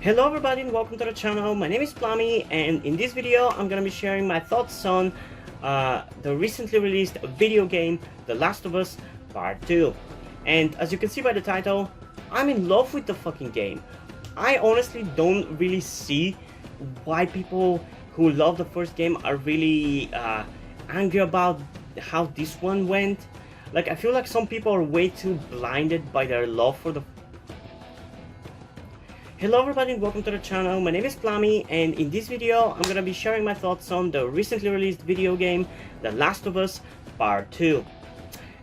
Hello everybody and welcome to the channel. My name is Plami, and in this video I'm gonna be sharing my thoughts on the recently released video game The Last of Us Part 2. And as you can see by the title, I'm in love with the fucking game. I honestly don't really see why people who love the first game are really angry about how this one went. Like, I feel like some people are way too blinded by their love for the... Hello everybody and welcome to the channel. My name is Plami, and in this video I'm gonna be sharing my thoughts on the recently released video game The Last of Us Part 2.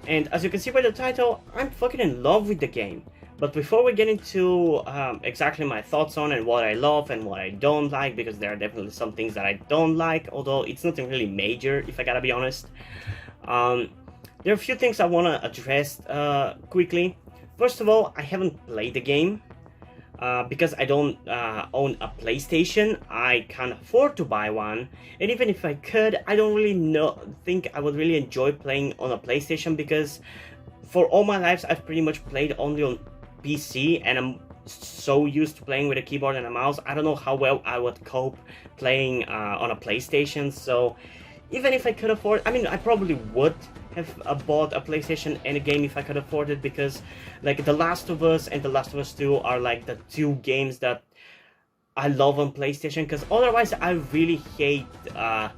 And as you can see by the title, I'm fucking in love with the game. But before we get into exactly my thoughts on and what I love and what I don't like, because there are definitely some things that I don't like, although it's nothing really major if I gotta be honest, there are a few things I want to address quickly. First of all, I haven't played the game. Because I don't own a PlayStation. I can't afford to buy one, and even if I could, I don't really think I would really enjoy playing on a PlayStation, because for all my life I've pretty much played only on PC, and I'm so used to playing with a keyboard and a mouse. I don't know how well I would cope playing on a PlayStation. So even if I could afford, I mean, I probably would have bought a PlayStation and a game if I could afford it, because like The Last of Us and The Last of Us 2 are like the two games that I love on PlayStation, because otherwise I really hate like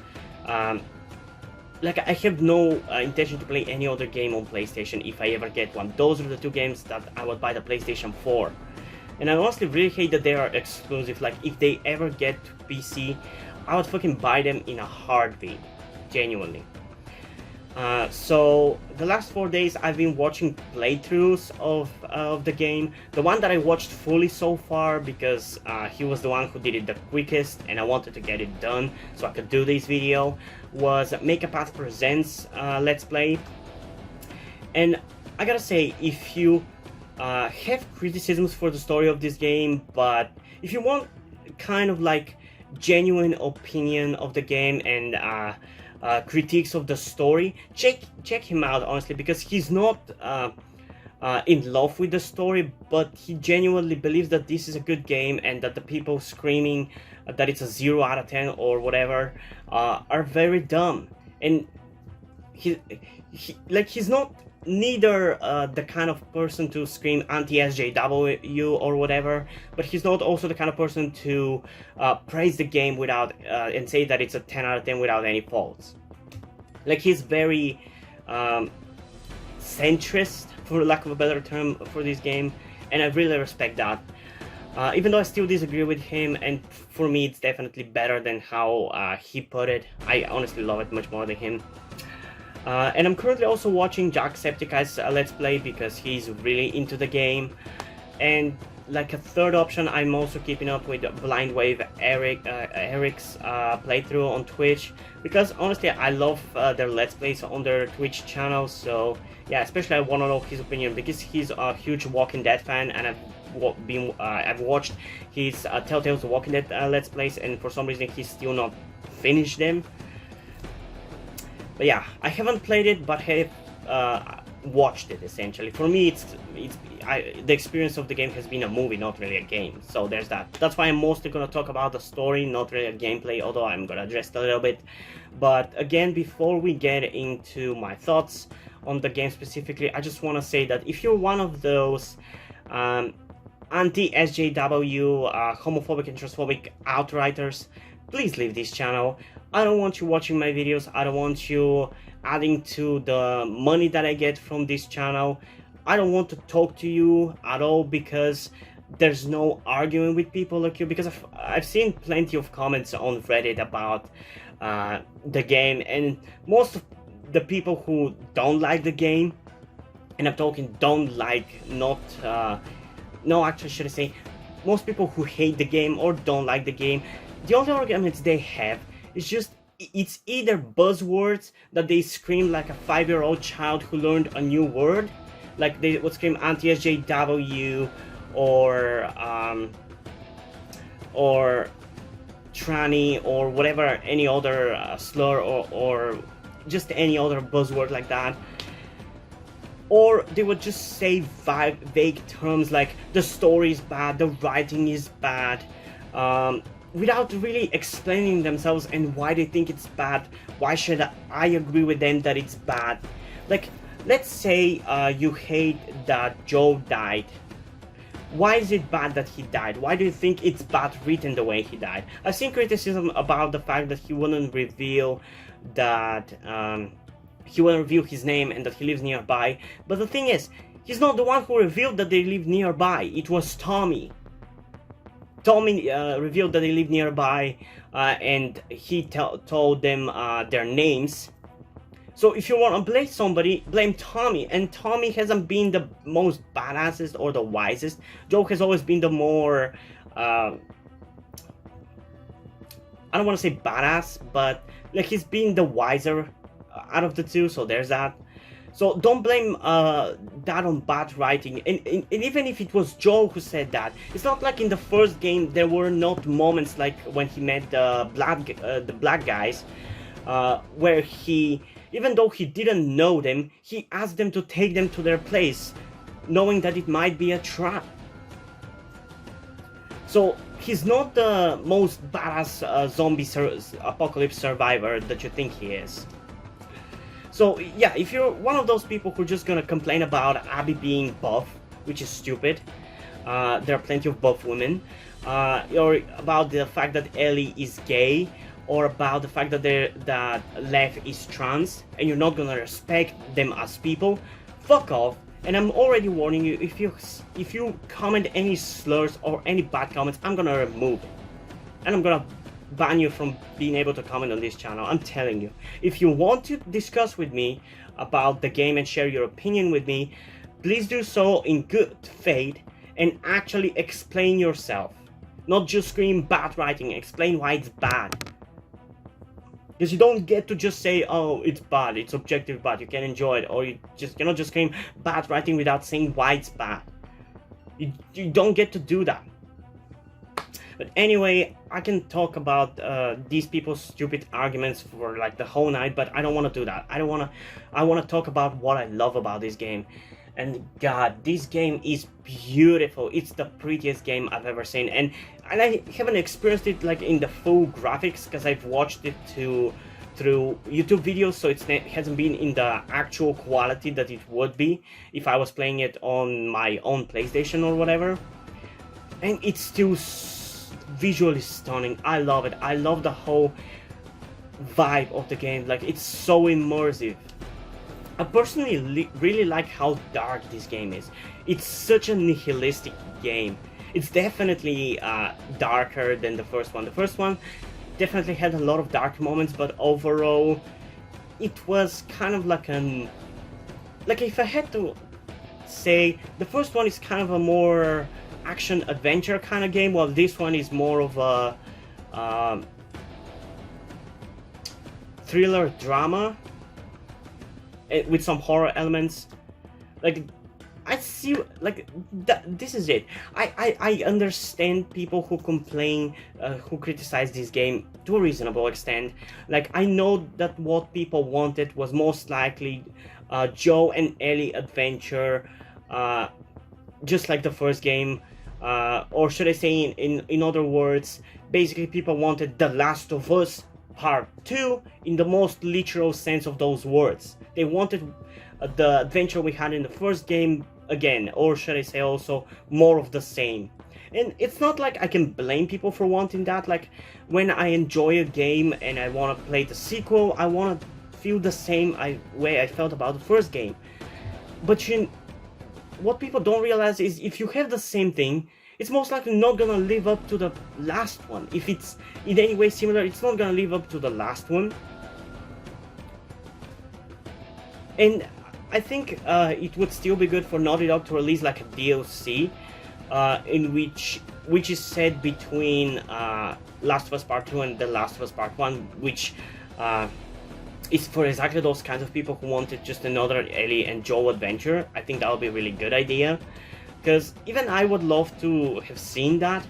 I have no intention to play any other game on PlayStation if I ever get one. Those are the two games that I would buy the PlayStation for. And I honestly really hate that they are exclusive. Like, if they ever get to PC, I would fucking buy them in a heartbeat, genuinely. So the last 4 days I've been watching playthroughs of the game. The one that I watched fully so far, because he was the one who did it the quickest and I wanted to get it done so I could do this video, was Make a Path Presents Let's Play. And I gotta say, if you have criticisms for the story of this game, but if you want kind of like genuine opinion of the game and critiques of the story, check him out, honestly, because he's not in love with the story, but he genuinely believes that this is a good game, and that the people screaming that it's a 0 out of 10 or whatever are very dumb. And he's not neither the kind of person to scream anti-SJW or whatever, but he's not also the kind of person to praise the game without and say that it's a 10 out of 10 without any faults. Like, he's very centrist, for lack of a better term, for this game, and I really respect that. Even though I still disagree with him, and for me it's definitely better than how he put it. I honestly love it much more than him. And I'm currently also watching Jacksepticeye's Let's Play, because he's really into the game. And like a third option, I'm also keeping up with Blind Wave Eric's playthrough on Twitch, because honestly I love their Let's Plays on their Twitch channel. So yeah, especially I want to know his opinion, because he's a huge Walking Dead fan, and I've watched his Telltale's The Walking Dead Let's Plays, and for some reason he's still not finished them. But yeah, I haven't played it, but have watched it essentially. For me, the experience of the game has been a movie, not really a game. So there's that. That's why I'm mostly gonna talk about the story, not really a gameplay, although I'm gonna address it a little bit. But again, before we get into my thoughts on the game specifically, I just want to say that if you're one of those anti-SJW, homophobic and transphobic outriders, please leave this channel. I don't want you watching my videos. I don't want you adding to the money that I get from this channel. I don't want to talk to you at all, because there's no arguing with people like you. Because I've seen plenty of comments on Reddit about the game, and most of the people who don't like the game, and I'm talking don't like, not no, actually should I say, most people who hate the game or don't like the game, the only arguments they have is just, it's either buzzwords that they scream like a 5-year-old child who learned a new word. Like, they would scream anti-SJW or tranny or whatever, any other slur, or just any other buzzword like that. or they would just say vague terms like the story is bad, the writing is bad, without really explaining themselves and why they think it's bad. Why should I agree with them that it's bad? Like, let's say you hate that Joe died. Why is it bad that he died? Why do you think it's bad written the way he died? I've seen criticism about the fact that he wouldn't reveal that he wouldn't reveal his name and that he lives nearby. But the thing is, he's not the one who revealed that they live nearby. It was Tommy. Tommy revealed that they live nearby, and he told them their names. So if you want to blame somebody, blame Tommy. And Tommy hasn't been the most badassest or the wisest. Joe has always been the more, I don't want to say badass, but like he's been the wiser out of the two, so there's that. So don't blame that on bad writing. And even if it was Joe who said that, it's not like in the first game there were not moments like when he met the black guys, where he, even though he didn't know them, he asked them to take them to their place, knowing that it might be a trap. So he's not the most badass zombie apocalypse survivor that you think he is. So yeah, if you're one of those people who are just gonna complain about Abby being buff, which is stupid, there are plenty of buff women, or about the fact that Ellie is gay, or about the fact that Lev is trans, and you're not gonna respect them as people, fuck off. And I'm already warning you, if you comment any slurs or any bad comments, I'm gonna remove it. And I'm gonna ban you from being able to comment on this channel. I'm telling you. If you want to discuss with me about the game and share your opinion with me, please do so in good faith and actually explain yourself. Not just scream bad writing, explain why it's bad. Because you don't get to just say, oh, it's bad, it's objective bad, you can enjoy it, or you cannot just scream bad writing without saying why it's bad. You don't get to do that. But anyway, I can talk about these people's stupid arguments for like the whole night, but I don't want to do that. I want to talk about what I love about this game. And God, this game is beautiful. It's the prettiest game I've ever seen, and I haven't experienced it like in the full graphics because I've watched it through YouTube videos, so it hasn't been in the actual quality that it would be if I was playing it on my own PlayStation or whatever. And it's still visually stunning. I love it. I love the whole vibe of the game. Like, it's so immersive. I personally really like how dark this game is. It's such a nihilistic game. It's definitely darker than the first one. The first one definitely had a lot of dark moments, but overall it was kind of like if I had to say, the first one is kind of a more action adventure kind of game, while this one is more of a thriller drama with some horror elements. Like, I see, like, this is it. I understand people who complain, who criticize this game to a reasonable extent. Like, I know that what people wanted was most likely Joe and Ellie adventure, just like the first game, or should I say, in other words, basically people wanted The Last of Us Part 2 in the most literal sense of those words. They wanted the adventure we had in the first game again, or should I say also more of the same. And it's not like I can blame people for wanting that. Like, when I enjoy a game and I want to play the sequel, I want to feel the same way I felt about the first game. But what people don't realize is if you have the same thing, it's most likely not gonna live up to the last one. If it's in any way similar, it's not gonna live up to the last one. And I think it would still be good for Naughty Dog to release like a DLC, in which is set between Last of Us Part 2 and The Last of Us Part 1, which is for exactly those kinds of people who wanted just another Ellie and Joel adventure. I think that would be a really good idea, because even I would love to have seen that.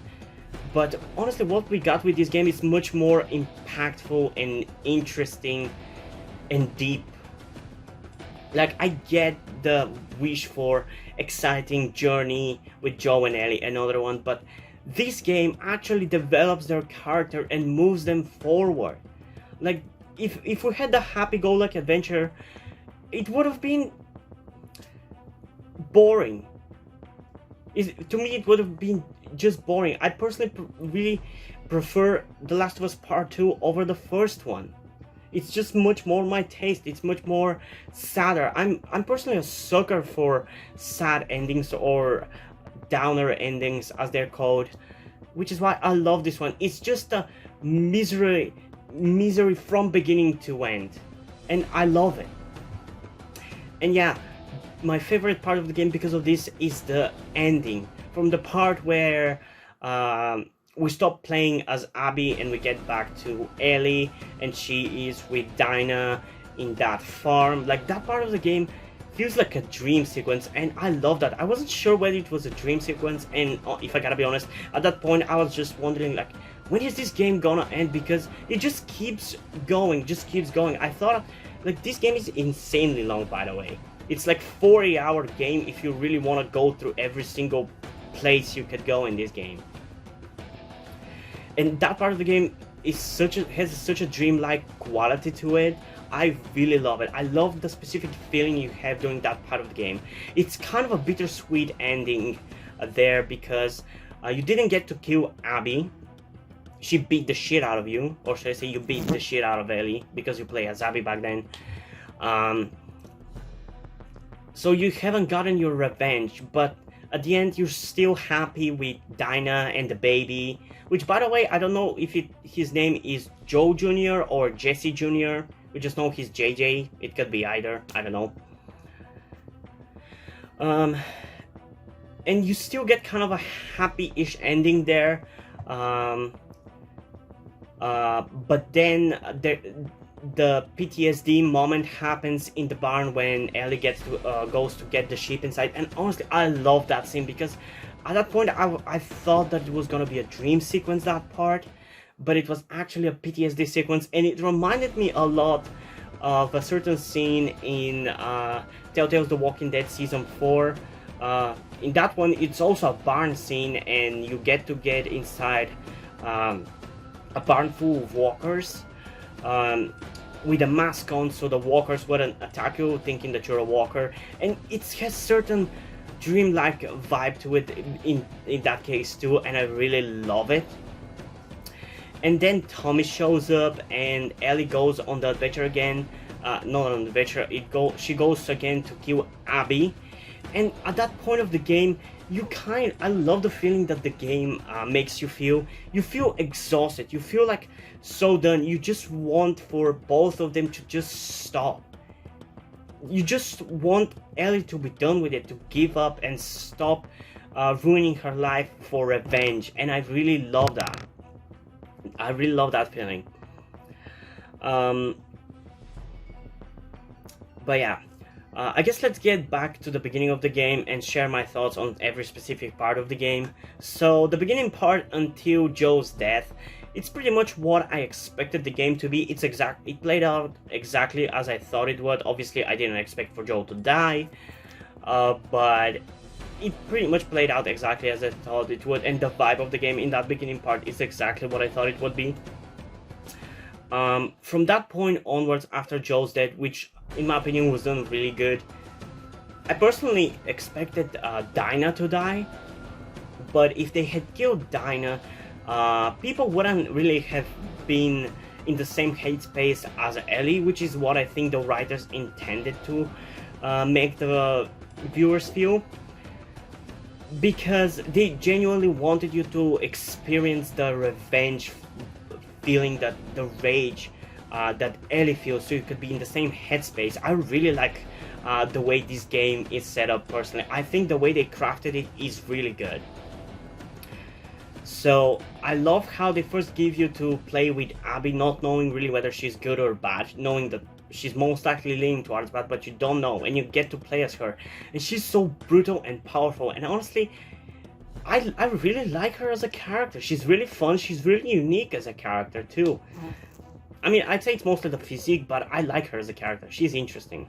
But honestly, what we got with this game is much more impactful and interesting and deep Like, I get the wish for exciting journey with Joe and Ellie, another one, but this game actually develops their character and moves them forward. Like, if we had the happy-go-lucky adventure, it would have been boring. To me, it would have been just boring. I personally really prefer The Last of Us Part 2 over the first one. It's just much more my taste. It's much more sadder. I'm personally a sucker for sad endings, or downer endings as they're called, which is why I love this one. It's just a misery from beginning to end, and I love it. And yeah, my favorite part of the game because of this is the ending. From the part where we stop playing as Abby and we get back to Ellie and she is with Dinah in that farm. Like, that part of the game feels like a dream sequence, and I love that. I wasn't sure whether it was a dream sequence, and if I gotta be honest, at that point I was just wondering, like, when is this game gonna end? Because it just keeps going, I thought, like, this game is insanely long, by the way. It's like 40-hour game if you really want to go through every single place you could go in this game. And that part of the game is has such a dreamlike quality to it. I really love it. I love the specific feeling you have during that part of the game. It's kind of a bittersweet ending there, because you didn't get to kill Abby. She beat the shit out of you, or should I say you beat the shit out of Ellie, because you play as Abby back then. So you haven't gotten your revenge, but at the end you're still happy with Dinah and the baby, which, by the way, I don't know if his name is Joe Jr. or Jesse Jr. We just know he's JJ. It could be either, I don't know. And you still get kind of a happy-ish ending there. But then the PTSD moment happens in the barn when Ellie goes to get the sheep inside, and honestly, I love that scene, because at that point I thought that it was gonna be a dream sequence, that part, but it was actually a PTSD sequence, and it reminded me a lot of a certain scene in Telltale's The Walking Dead Season 4. In that one, it's also a barn scene, and you get to get inside a barn full of walkers. With a mask on, so the walkers wouldn't attack you thinking that you're a walker, and it has certain dreamlike vibe to it in that case too, and I really love it. And then Tommy shows up and Ellie goes on the adventure again. Not on the adventure, she goes again to kill Abby, and at that point of the game, I love the feeling that the game makes you feel. You feel exhausted, you feel like so done. You just want for both of them to just stop. You just want Ellie to be done with it, to give up and stop ruining her life for revenge, and I really love that. I really love that feeling. But yeah, I guess let's get back to the beginning of the game and share my thoughts on every specific part of the game. So the beginning part until Joe's death, it's pretty much what I expected the game to be. It played out exactly as I thought it would. Obviously, I didn't expect for Joe to die, but it pretty much played out exactly as I thought it would, and the vibe of the game in that beginning part is exactly what I thought it would be. From that point onwards, after Joe's death, which in my opinion was done really good, I personally expected Dinah to die, but if they had killed Dinah, people wouldn't really have been in the same hate space as Ellie, which is what I think the writers intended to make the viewers feel, because they genuinely wanted you to experience the revenge feeling, that the rage that Ellie feels, so you could be in the same headspace. I really like the way this game is set up personally. I think the way they crafted it is really good. So I love how they first give you to play with Abby, not knowing really whether she's good or bad, knowing that she's most likely leaning towards bad, but you don't know, and you get to play as her, and she's so brutal and powerful, and honestly, I really like her as a character. She's really fun, she's really unique as a character too. I mean, I'd say it's mostly the physique, but I like her as a character, she's interesting.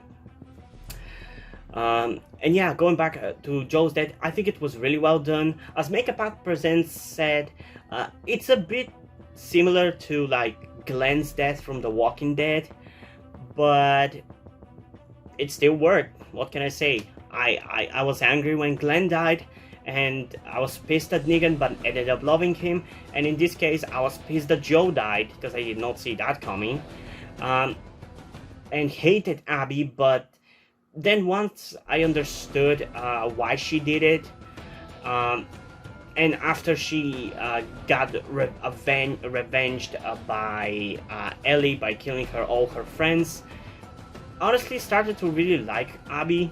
And yeah, going back to Joe's death, I think it was really well done. As Makeup Art Presents said, it's a bit similar to like Glenn's death from The Walking Dead, but it still worked. What can I say? I was angry when Glenn died, and I was pissed at Negan, but ended up loving him. And in this case, I was pissed that Joe died, because I did not see that coming. And hated Abby, but then once I understood why she did it, and after she got revenged by Ellie by killing all her friends, honestly started to really like Abby.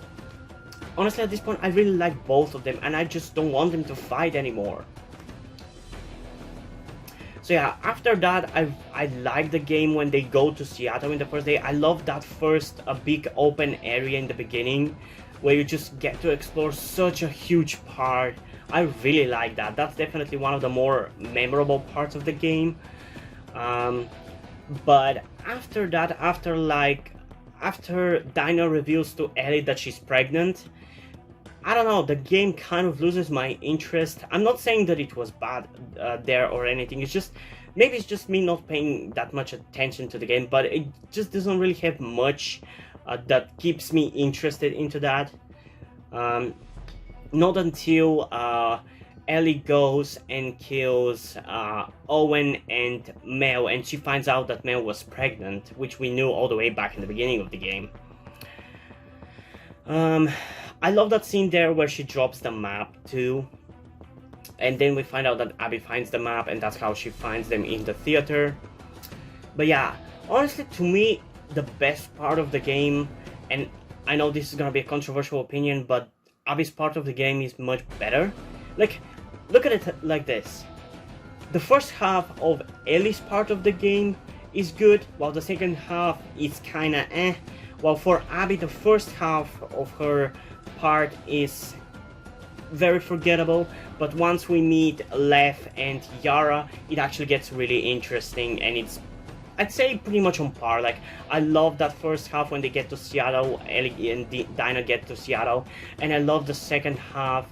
Honestly, at this point, I really like both of them, and I just don't want them to fight anymore. So yeah, after that, I like the game when they go to Seattle in the first day. I love that first big open area in the beginning, where you just get to explore such a huge part. I really like that. That's definitely one of the more memorable parts of the game. But after that, after Dinah reveals to Ellie that she's pregnant, I don't know, the game kind of loses my interest. I'm not saying that it was bad there or anything. It's just, maybe it's just me not paying that much attention to the game, but it just doesn't really have much that keeps me interested into that. Not until Ellie goes and kills Owen and Mel, and she finds out that Mel was pregnant, which we knew all the way back in the beginning of the game. I love that scene there where she drops the map too, and then we find out that Abby finds the map, and that's how she finds them in the theater. But yeah, honestly, to me, the best part of the game, and I know this is gonna be a controversial opinion, but Abby's part of the game is much better. Like, look at it like this. The first half of Ellie's part of the game is good, while the second half is kinda eh. While for Abby, the first half of her part is very forgettable, but once we meet Lev and Yara, it actually gets really interesting, and it's, I'd say, pretty much on par. Like, I love that first half when they get to Seattle, Ellie and Dinah get to Seattle, and I love the second half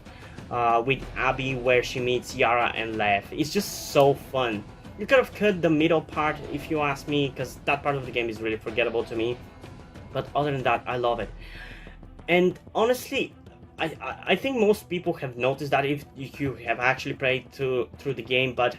with Abby where she meets Yara and Lev. It's just so fun. You could have cut the middle part if you ask me, because that part of the game is really forgettable to me, but other than that, I love it. And honestly, I think most people have noticed that if you have actually played through the game, but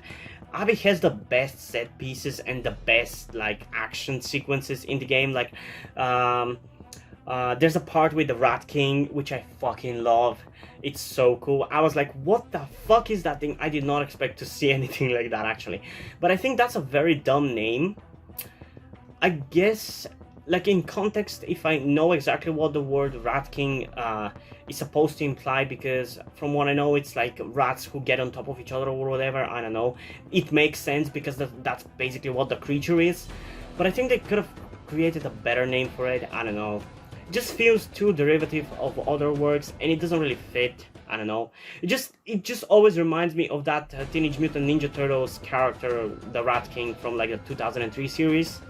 Abby has the best set pieces and the best like action sequences in the game. Like there's a part with the Rat King which I fucking love. It's so cool. I was like, what the fuck is that thing? I did not expect to see anything like that actually. But I think that's a very dumb name. I guess, like, in context, if I know exactly what the word Rat King is supposed to imply, because from what I know, it's like rats who get on top of each other or whatever, I don't know. It makes sense because that's basically what the creature is. But I think they could have created a better name for it, I don't know. It just feels too derivative of other words, and it doesn't really fit, I don't know. It just always reminds me of that Teenage Mutant Ninja Turtles character, the Rat King from like the 2003 series.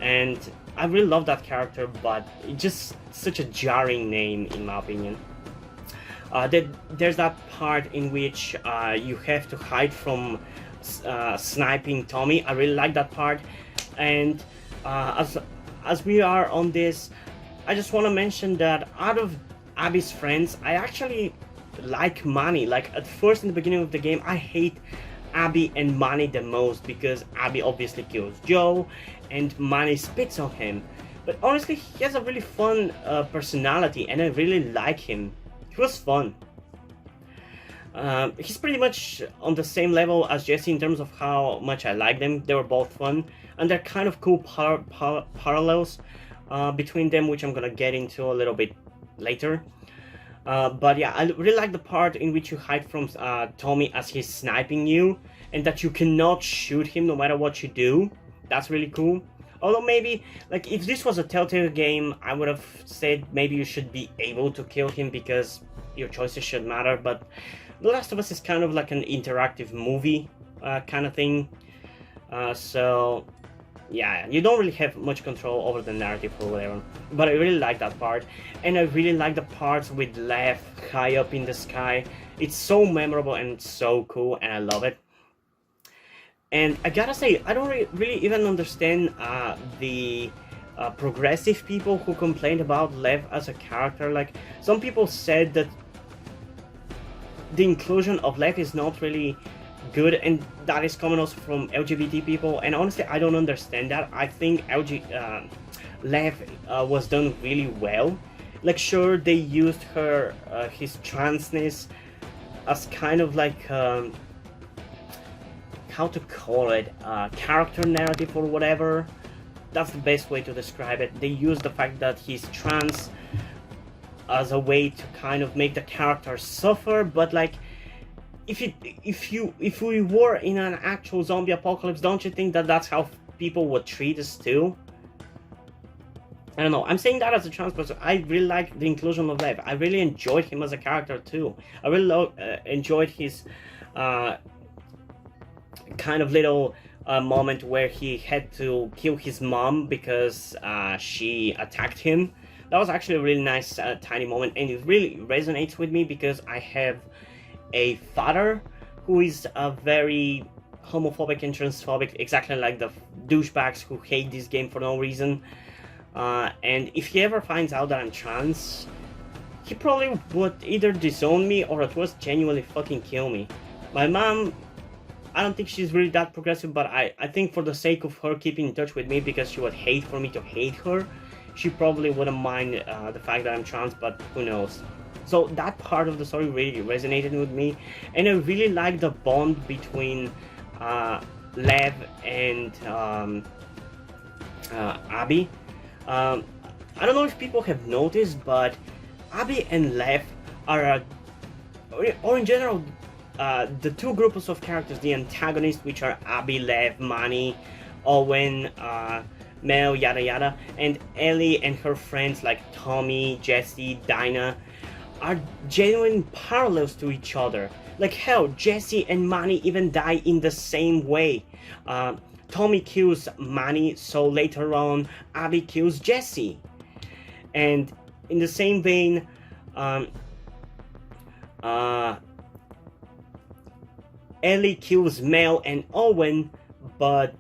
And I really love that character, but it's just such a jarring name in my opinion. There's that part in which you have to hide from sniping Tommy. I really like that part. And as we are on this, I just want to mention that out of Abby's friends, I actually like Manny. Like, at first in the beginning of the game, I hate Abby and Manny the most because Abby obviously kills Joe and Manny spits on him. But honestly, he has a really fun personality, and I really like him. He was fun. He's pretty much on the same level as Jesse in terms of how much I like them. They were both fun, and they're kind of cool parallels between them, which I'm gonna get into a little bit later. But yeah, I really like the part in which you hide from Tommy as he's sniping you, and that you cannot shoot him no matter what you do. That's really cool. Although maybe, like, if this was a Telltale game, I would have said maybe you should be able to kill him because your choices should matter. But The Last of Us is kind of like an interactive movie kind of thing. So yeah, you don't really have much control over the narrative or whatever. But I really like that part, and I really like the parts with Lev high up in the sky. It's so memorable and so cool, and I love it. And I gotta say, I don't really even understand the progressive people who complained about Lev as a character. Like, some people said that the inclusion of Lev is not really good, and that is coming also from LGBT people. And honestly, I don't understand that. I think Lev was done really well. Like, sure, they used her his transness as kind of like how to call it, character narrative or whatever. That's the best way to describe it. They use the fact that he's trans as a way to kind of make the character suffer, but like, if we were in an actual zombie apocalypse, don't you think that that's how people would treat us too? I don't know. I'm saying that as a trans person. I really like the inclusion of Lev. I really enjoyed him as a character too. I really enjoyed his kind of little moment where he had to kill his mom because she attacked him. That was actually a really nice tiny moment, and it really resonates with me because I have a father who is very homophobic and transphobic, exactly like the douchebags who hate this game for no reason. And if he ever finds out that I'm trans, he probably would either disown me or at worst genuinely fucking kill me. My mom, I don't think she's really that progressive, but I think for the sake of her keeping in touch with me, because she would hate for me to hate her, she probably wouldn't mind the fact that I'm trans, but who knows. So that part of the story really resonated with me, and I really like the bond between Lev and Abby. I don't know if people have noticed, but Abby and Lev are, or in general, the two groups of characters, the antagonists, which are Abby, Lev, Manny, Owen, Mel, yada yada, and Ellie and her friends like Tommy, Jesse, Dinah, are genuine parallels to each other. Like, hell, Jesse and Manny even die in the same way. Tommy kills Manny, so later on Abby kills Jesse. And in the same vein, Ellie kills Mel and Owen, but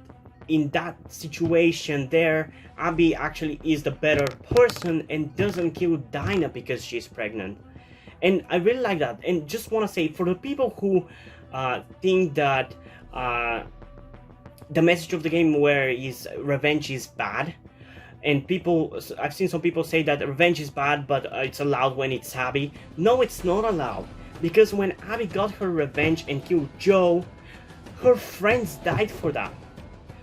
in that situation there, Abby actually is the better person and doesn't kill Dinah because she's pregnant. And I really like that. And just want to say, for the people who think that the message of the game where is revenge is bad, and I've seen some people say that revenge is bad, but it's allowed when it's Abby. No, it's not allowed. Because when Abby got her revenge and killed Joe, her friends died for that.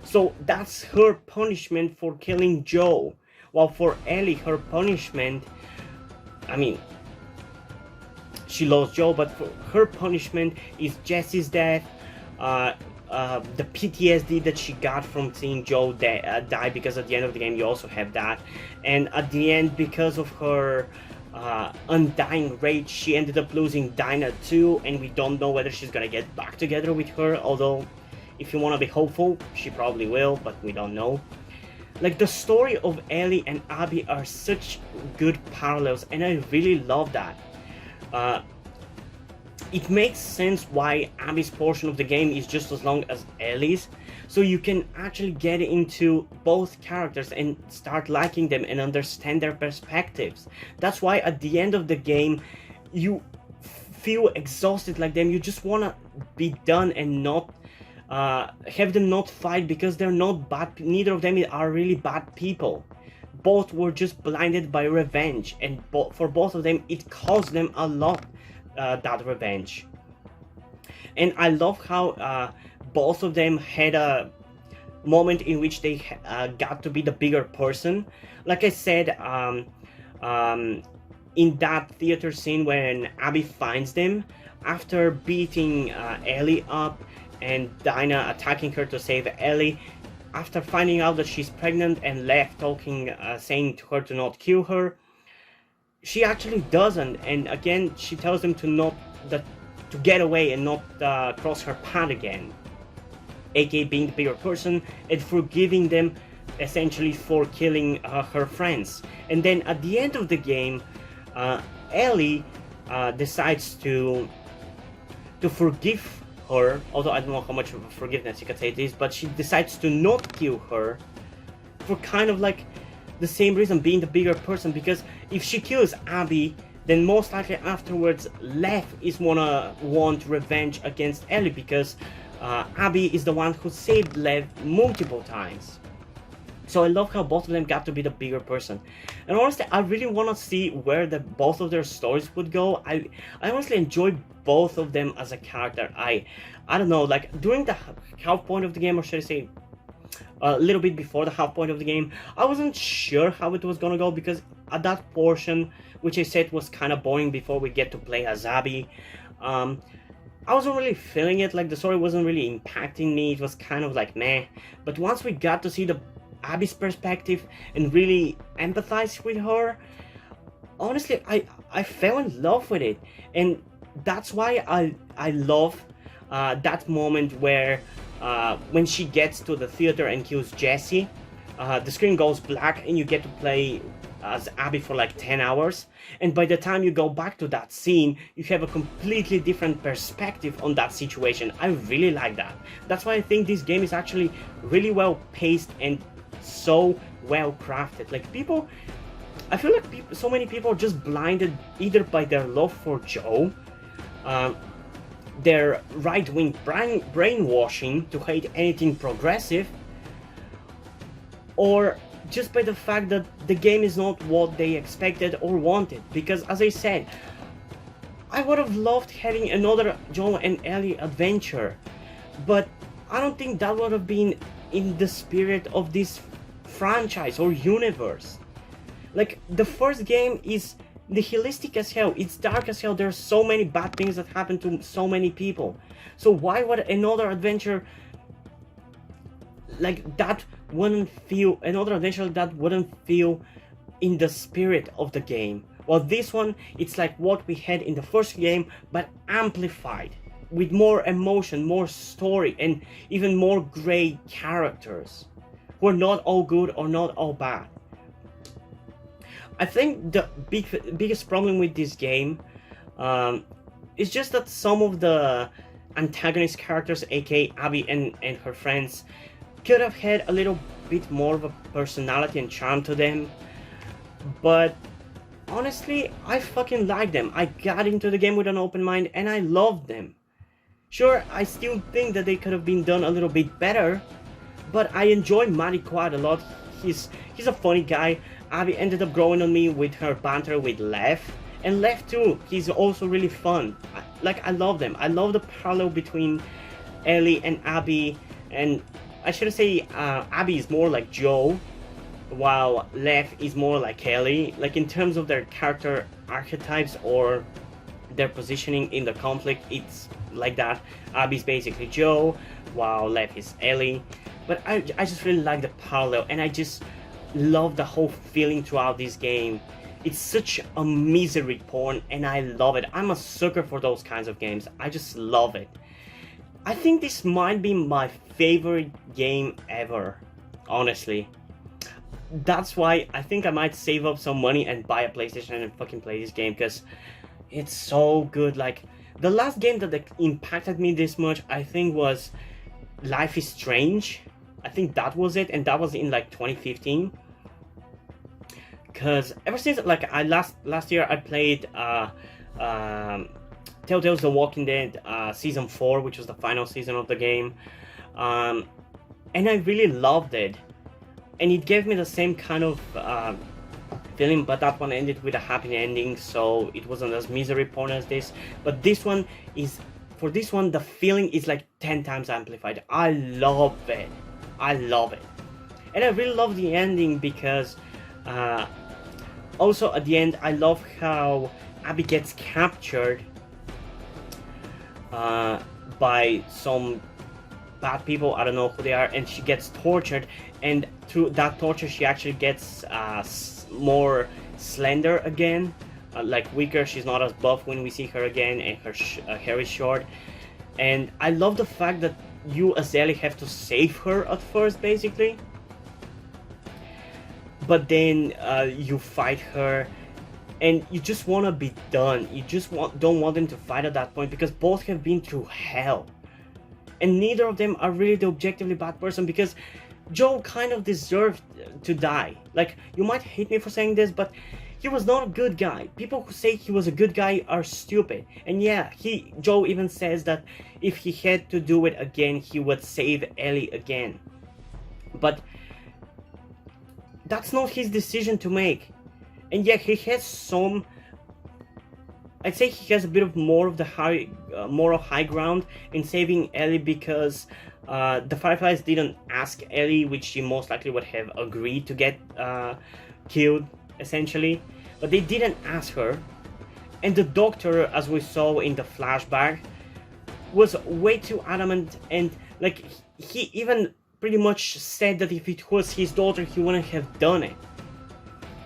So that's her punishment for killing Joe. While for Ellie, her punishment, I mean, she lost Joe, but for her punishment is Jesse's death, the PTSD that she got from seeing Joe die, because at the end of the game you also have that. And at the end, because of her undying rage, she ended up losing Dinah too, and we don't know whether she's gonna get back together with her, although if you want to be hopeful, she probably will, but we don't know. Like, the story of Ellie and Abby are such good parallels, and I really love that. It makes sense why Abby's portion of the game is just as long as Ellie's, so you can actually get into both characters and start liking them and understand their perspectives. That's why at the end of the game, you feel exhausted like them. You just want to be done and not have them not fight, because they're not bad. Neither of them are really bad people. Both were just blinded by revenge, and for both of them it cost them a lot, that revenge. And I love how both of them had a moment in which they got to be the bigger person. Like I said, in that theater scene when Abby finds them after beating Ellie up and Dinah attacking her to save Ellie, after finding out that she's pregnant and left talking, saying to her to not kill her, she actually doesn't, and again she tells them to get away and not cross her path again. aka being the bigger person, and forgiving them essentially for killing her friends. And then at the end of the game, Ellie decides to forgive her, although I don't know how much of a forgiveness you could say it is, but she decides to not kill her for kind of like the same reason, being the bigger person, because if she kills Abby, then most likely afterwards Lev is gonna want revenge against Ellie, because Abby is the one who saved Lev multiple times. So I love how both of them got to be the bigger person. And honestly, I really want to see where both of their stories would go. I honestly enjoy both of them as a character. I don't know, like during the half point of the game, or should I say a little bit before the half point of the game, I wasn't sure how it was gonna go, because at that portion, which I said was kind of boring before we get to play as Abby, I wasn't really feeling it. Like the story wasn't really impacting me. It was kind of like meh. But once we got to see the Abby's perspective and really empathize with her, honestly, I fell in love with it. And that's why I love that moment where when she gets to the theater and kills Jesse, the screen goes black and you get to play as Abby for like 10 hours, and by the time you go back to that scene, you have a completely different perspective on that situation. I really like that. That's why I think this game is actually really well paced and so well crafted. Like people, I feel like so many people are just blinded either by their love for Joe, their right-wing brainwashing to hate anything progressive, or just by the fact that the game is not what they expected or wanted. Because as I said, I would have loved having another Joel and Ellie adventure, but I don't think that would have been in the spirit of this franchise or universe. Like, the first game is nihilistic as hell, it's dark as hell, there's so many bad things that happen to so many people. So why would another adventure like that wouldn't feel in the spirit of the game? Well, this one, it's like what we had in the first game, but amplified with more emotion, more story, and even more gray characters who are not all good or not all bad. I think the biggest problem with this game is just that some of the antagonist characters, aka Abby and her friends, could have had a little bit more of a personality and charm to them. But honestly, I fucking like them. I got into the game with an open mind and I loved them. Sure, I still think that they could have been done a little bit better, but I enjoy Matty quite a lot. He's a funny guy. Abby ended up growing on me with her banter with Lev, and Lev too, he's also really fun. I love them. I love the parallel between Ellie and Abby, and I should say Abby is more like Joe, while Lev is more like Ellie. Like in terms of their character archetypes or their positioning in the conflict, it's like that. Abby's basically Joe, while Lev is Ellie. But I just really like the parallel, and I just love the whole feeling throughout this game. It's such a misery porn, and I love it. I'm a sucker for those kinds of games. I just love it. I think this might be my favorite game ever, honestly. That's why I think I might save up some money and buy a PlayStation and fucking play this game, because it's so good. Like, the last game that impacted me this much, I think, was Life is Strange. I think that was it, and that was in like 2015. Because ever since, like, last year I played Telltale's The Walking Dead Season 4, which was the final season of the game. And I really loved it. And it gave me the same kind of feeling, but that one ended with a happy ending, so it wasn't as misery porn as this. But this one is, for this one, the feeling is like 10 times amplified. I love it. I love it. And I really love the ending because also at the end, I love how Abby gets captured by some bad people. I don't know who they are, and she gets tortured, and through that torture she actually gets more slender again, like weaker. She's not as buff when we see her again, and her hair is short. And I love the fact that you as Ellie have to save her at first, basically. But then you fight her, and you just want to be done. You just don't want them to fight at that point, because both have been through hell. And neither of them are really the objectively bad person, because Joe kind of deserved to die. Like, you might hate me for saying this, but he was not a good guy. People who say he was a good guy are stupid. And yeah, Joe even says that if he had to do it again, he would save Ellie again. But that's not his decision to make. And yeah, he has some... I'd say he has a bit of more of the moral high ground in saving Ellie, because the Fireflies didn't ask Ellie, which she most likely would have agreed to get killed, essentially. But they didn't ask her. And the doctor, as we saw in the flashback, was way too adamant, and like he even pretty much said that if it was his daughter, he wouldn't have done it.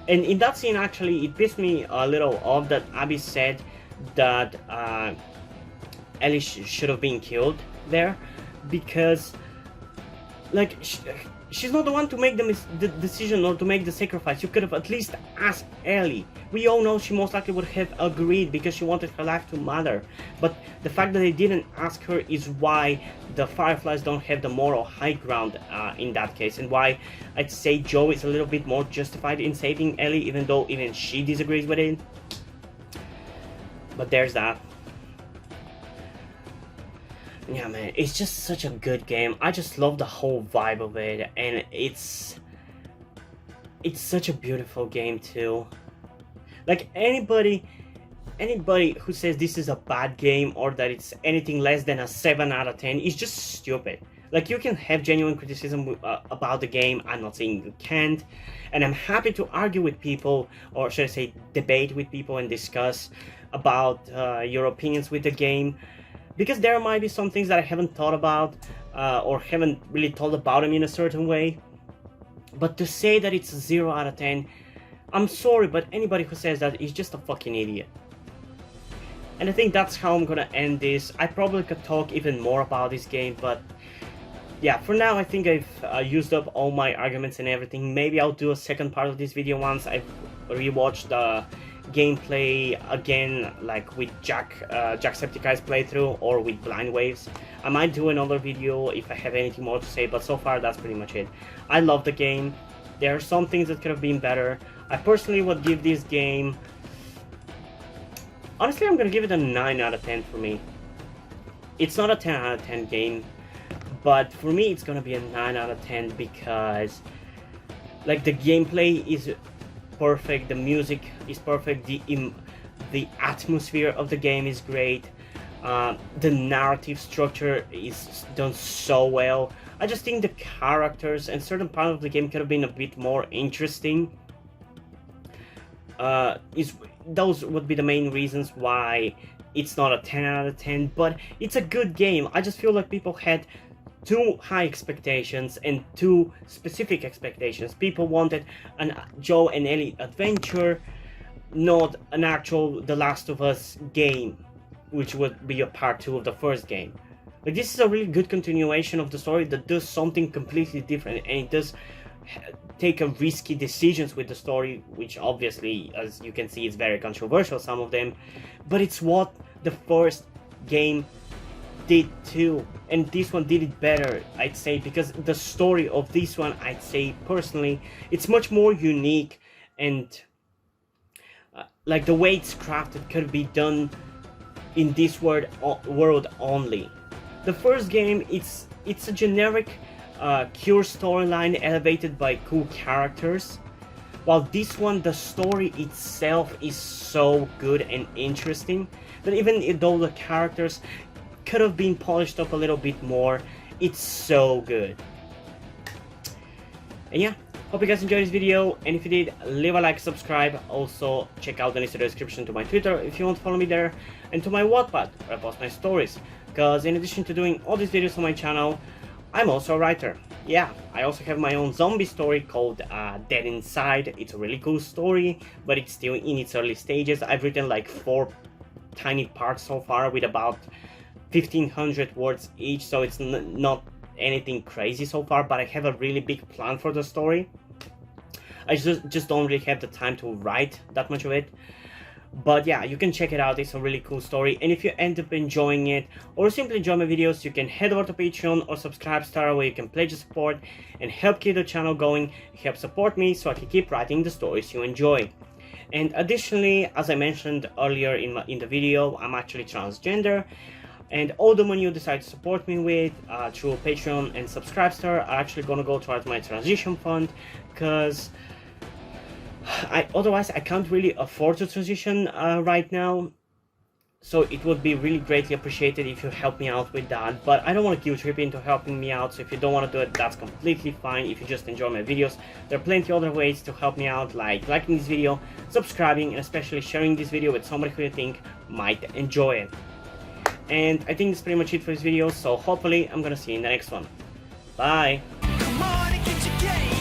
And in that scene, actually, it pissed me a little off that Abby said that Ellie should have been killed there, because, like, she's not the one to make the decision or to make the sacrifice. You could have at least asked Ellie. We all know she most likely would have agreed, because she wanted her life to matter. But the fact that they didn't ask her is why the Fireflies don't have the moral high ground in that case, and why I'd say Joe is a little bit more justified in saving Ellie, even though even she disagrees with it. But there's that. Yeah, man, it's just such a good game. I just love the whole vibe of it, and it's such a beautiful game too. Like, anybody who says this is a bad game, or that it's anything less than a 7 out of 10 is just stupid. Like, you can have genuine criticism about the game. I'm not saying you can't, and I'm happy to argue with people, or should I say debate with people, and discuss about your opinions with the game, because there might be some things that I haven't thought about, or haven't really thought about them in a certain way. But to say that it's a 0 out of 10, I'm sorry, but anybody who says that is just a fucking idiot. And I think that's how I'm gonna end this. I probably could talk even more about this game, but yeah, for now I think I've used up all my arguments and everything. Maybe I'll do a second part of this video once I've rewatched the gameplay again, like with Jacksepticeye's playthrough, or with Blind Waves. I might do another video if I have anything more to say, but so far that's pretty much it. I love the game. There are some things that could have been better. I personally would give this game... Honestly, I'm gonna give it a 9 out of 10 for me. It's not a 10 out of 10 game, but for me it's gonna be a 9 out of 10, because like, the gameplay is perfect, the music is perfect, the atmosphere of the game is great, the narrative structure is done so well. I just think the characters and certain parts of the game could have been a bit more interesting. Those would be the main reasons why it's not a 10 out of 10, but it's a good game. I just feel like people had too high expectations and too specific expectations. People wanted an Joe and Ellie adventure, not an actual The Last of Us game, which would be a part 2 of the first game. Like, this is a really good continuation of the story that does something completely different, and it does take a risky decisions with the story, which obviously, as you can see, is very controversial, some of them, but it's what the first game did too, and this one did it better, I'd say, because the story of this one, I'd say personally, it's much more unique, and like, the way it's crafted could be done in this world only. The first game, it's a generic Cure storyline elevated by cool characters, while this one, the story itself is so good and interesting that even though the characters could have been polished up a little bit more, it's so good. And yeah, hope you guys enjoyed this video, and if you did, leave a like, subscribe. Also, check out the link in the description to my Twitter if you want to follow me there, and to my Wattpad, where I post my stories, because in addition to doing all these videos on my channel, I'm also a writer. Yeah, I also have my own zombie story called Dead Inside. It's a really cool story, but it's still in its early stages. I've written like 4 tiny parts so far, with about 1500 words each, so it's not anything crazy so far, but I have a really big plan for the story. I just don't really have the time to write that much of it. But yeah, you can check it out. It's a really cool story, and if you end up enjoying it or simply enjoy my videos, you can head over to Patreon or Subscribestar, where you can pledge your support and help keep the channel going, help support me so I can keep writing the stories you enjoy. And additionally, as I mentioned earlier in the video, I'm actually transgender, and all the money you decide to support me with through Patreon and Subscribestar are actually going to go towards my transition fund, because otherwise I can't really afford to transition right now. So it would be really greatly appreciated if you help me out with that. But I don't want to guilt trip into helping me out, so if you don't want to do it, that's completely fine. If you just enjoy my videos, there are plenty other ways to help me out, like liking this video, subscribing, and especially sharing this video with somebody who you think might enjoy it. And I think that's pretty much it for this video, so hopefully I'm gonna see you in the next one. Bye! Come on and get your game.